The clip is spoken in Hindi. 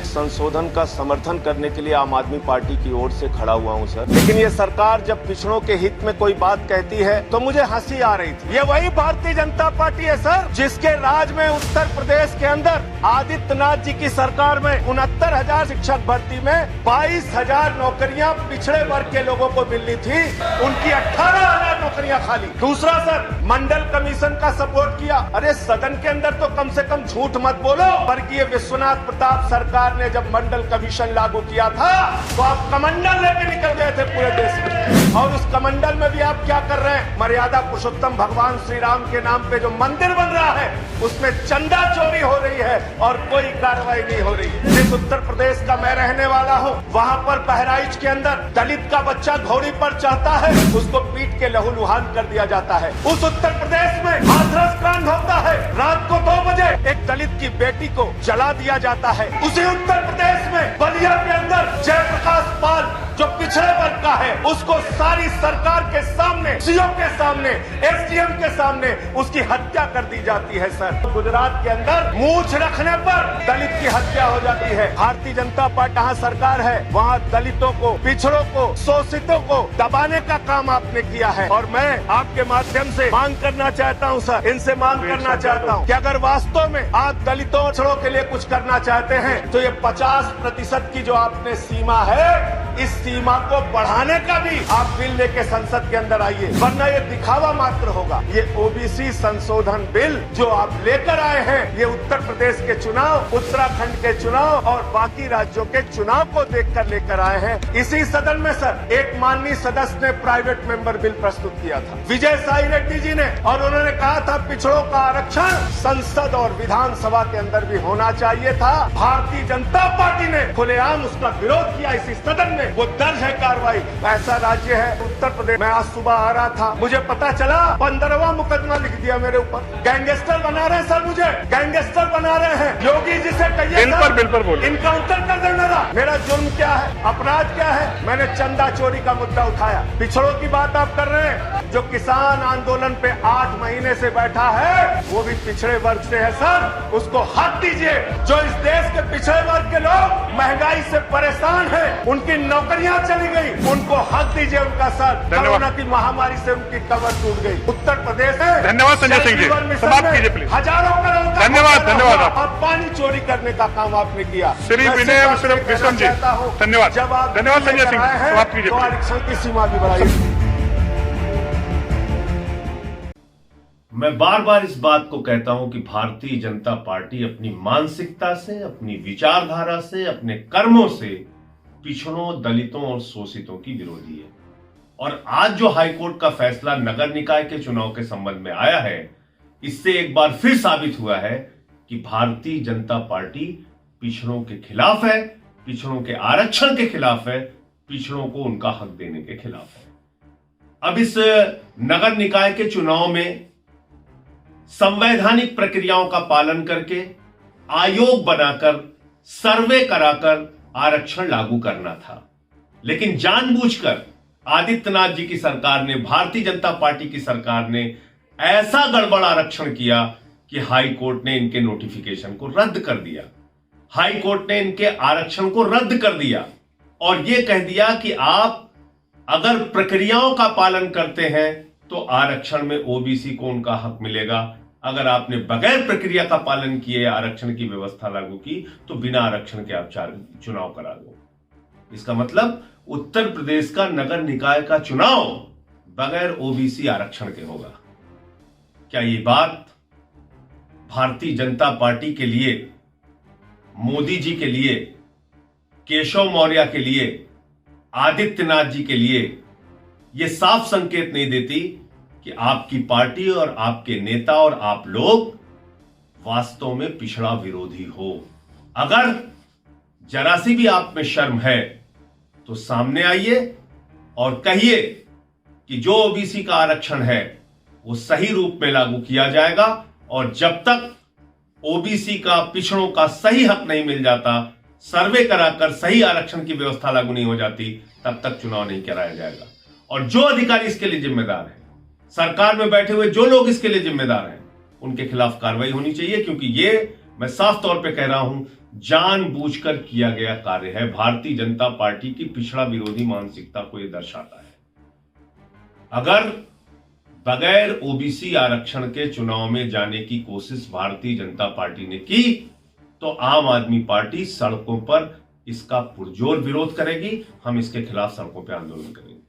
विधायक संशोधन का समर्थन करने के लिए आम आदमी पार्टी की ओर से खड़ा हुआ हूं सर। लेकिन ये सरकार जब पिछड़ों के हित में कोई बात कहती है तो मुझे हंसी आ रही थी। ये वही भारतीय जनता पार्टी है सर जिसके राज में उत्तर प्रदेश के अंदर आदित्यनाथ जी की सरकार में 69,000 शिक्षक भर्ती में 22,000 नौकरियां पिछड़े वर्ग के लोगों को मिलनी थी, उनकी 18,000 नौकरियां खाली। दूसरा सर, मंडल कमीशन का सपोर्ट किया। अरे सदन के अंदर तो कम से कम झूठ मत बोलो। वर्गीय विश्वनाथ प्रताप सरकार ने जब मंडल कमीशन लागू किया था तो आप कमंडल लेके निकल गए थे पूरे देश में, और उस कमंडल में भी आप क्या कर रहे हैं? मर्यादा पुरुषोत्तम भगवान श्री राम के नाम पे जो मंदिर बन रहा है उसमें चंदा चोरी हो रही है और कोई कार्रवाई नहीं हो रही है। जिस उत्तर प्रदेश का मैं रहने वाला हूँ वहाँ पर बहराइच के अंदर दलित का बच्चा घोड़ी पर चढ़ता है, उसको पीट के लहूलुहान कर दिया जाता है। उस उत्तर प्रदेश में हाथरस कांड होता है, रात को 2 बजे एक दलित की बेटी को जला दिया जाता है। उसी उत्तर प्रदेश में बलिया के अंदर जयप्रकाश पाल जो पिछड़े वर्ग का है उसको सारी सरकार के सामने, सीओ के सामने, एसडीएम के सामने उसकी हत्या कर दी जाती है। सर, गुजरात के अंदर मूछ रखने पर दलित की हत्या हो जाती है। भारतीय जनता पार्टी जहाँ सरकार है वहाँ दलितों को, पिछड़ों को, शोषितों को दबाने का काम आपने किया है। और मैं आपके माध्यम से मांग करना चाहता हूँ सर, इनसे मांग करना चाहता हूँ कि अगर वास्तव में आप दलितों, पिछड़ों के लिए कुछ करना चाहते हैं तो ये 50% की जो आपने सीमा है, इस सीमा को बढ़ाने का भी आप बिल लेके संसद के अंदर आइए, वरना ये दिखावा मात्र होगा। ये ओबीसी संशोधन बिल जो आप लेकर आए हैं, ये उत्तर प्रदेश के चुनाव, उत्तराखंड के चुनाव और बाकी राज्यों के चुनाव को देखकर लेकर आए हैं। इसी सदन में सर एक माननीय सदस्य ने प्राइवेट मेंबर बिल प्रस्तुत किया था, विजय साई रेड्डी जी ने, और उन्होंने कहा था पिछड़ों का आरक्षण संसद और विधानसभा के अंदर भी होना चाहिए था। भारतीय जनता पार्टी ने खुलेआम उसका विरोध किया इसी सदन में। वो दर्ज है कार्रवाई। ऐसा राज्य है उत्तर प्रदेश। मैं आज सुबह आ रहा था, मुझे पता चला 15वां मुकदमा लिख दिया मेरे ऊपर। गैंगस्टर बना रहे हैं सर, मुझे गैंगस्टर बना रहे हैं। योगी जी से कहिए इनकाउंटर कर देना। मेरा जुर्म क्या है, अपराध क्या है? मैंने चंदा चोरी का मुद्दा उठाया। पिछड़ों की बात आप कर रहे हैं। जो किसान आंदोलन पे 8 महीने से बैठा है वो भी पिछड़े वर्ग से है सर, उसको हक दीजिए। जो इस देश के पिछड़े वर्ग के लोग महंगाई से परेशान हैं, उनकी नौकरियां चली गई, उनको हक दीजिए उनका सर। कोरोना की महामारी से उनकी कमर टूट गई। उत्तर प्रदेश में धन्यवाद संजय सिंह जी, समाप्त कीजिए प्लीज। हजारों करोड़ का धन्यवाद और पानी चोरी करने का काम आपने किया। श्री विनय विश्वम जी, धन्यवाद। जब आप धन्यवाद संजय सिंह, समाप्त कीजिए। आरक्षण की सीमा भी बढ़ाइए। मैं बार बार इस बात को कहता हूं कि भारतीय जनता पार्टी अपनी मानसिकता से, अपनी विचारधारा से, अपने कर्मों से पिछड़ों, दलितों और शोषितों की विरोधी है। और आज जो हाईकोर्ट का फैसला नगर निकाय के चुनाव के संबंध में आया है, इससे एक बार फिर साबित हुआ है कि भारतीय जनता पार्टी पिछड़ों के खिलाफ है, पिछड़ों के आरक्षण के खिलाफ है, पिछड़ों को उनका हक देने के खिलाफ है। अब इस नगर निकाय के चुनाव में संवैधानिक प्रक्रियाओं का पालन करके, आयोग बनाकर, सर्वे कराकर आरक्षण लागू करना था। लेकिन जानबूझकर आदित्यनाथ जी की सरकार ने, भारतीय जनता पार्टी की सरकार ने ऐसा गड़बड़ आरक्षण किया कि हाई कोर्ट ने इनके नोटिफिकेशन को रद्द कर दिया। हाई कोर्ट ने इनके आरक्षण को रद्द कर दिया और यह कह दिया कि आप अगर प्रक्रियाओं का पालन करते हैं तो आरक्षण में ओबीसी को उनका हक मिलेगा। अगर आपने बगैर प्रक्रिया का पालन किए आरक्षण की व्यवस्था लागू की तो बिना आरक्षण के आप चुनाव करा दो। इसका मतलब उत्तर प्रदेश का नगर निकाय का चुनाव बगैर ओबीसी आरक्षण के होगा। क्या ये बात भारतीय जनता पार्टी के लिए, मोदी जी के लिए, केशव मौर्य के लिए, आदित्यनाथ जी के लिए यह साफ संकेत नहीं देती कि आपकी पार्टी और आपके नेता और आप लोग वास्तव में पिछड़ा विरोधी हो? अगर जरा सी भी आप में शर्म है तो सामने आइए और कहिए कि जो ओबीसी का आरक्षण है वो सही रूप में लागू किया जाएगा, और जब तक ओबीसी का, पिछड़ों का सही हक नहीं मिल जाता, सर्वे कराकर सही आरक्षण की व्यवस्था लागू नहीं हो जाती, तब तक चुनाव नहीं कराया जाएगा। और जो अधिकारी इसके लिए जिम्मेदार है, सरकार में बैठे हुए जो लोग इसके लिए जिम्मेदार हैं, उनके खिलाफ कार्रवाई होनी चाहिए, क्योंकि ये मैं साफ तौर पे कह रहा हूं, जानबूझकर किया गया कार्य है। भारतीय जनता पार्टी की पिछड़ा विरोधी मानसिकता को यह दर्शाता है। अगर बगैर ओबीसी आरक्षण के चुनाव में जाने की कोशिश भारतीय जनता पार्टी ने की तो आम आदमी पार्टी सड़कों पर इसका पुरजोर विरोध करेगी। हम इसके खिलाफ सड़कों पर आंदोलन करेंगे।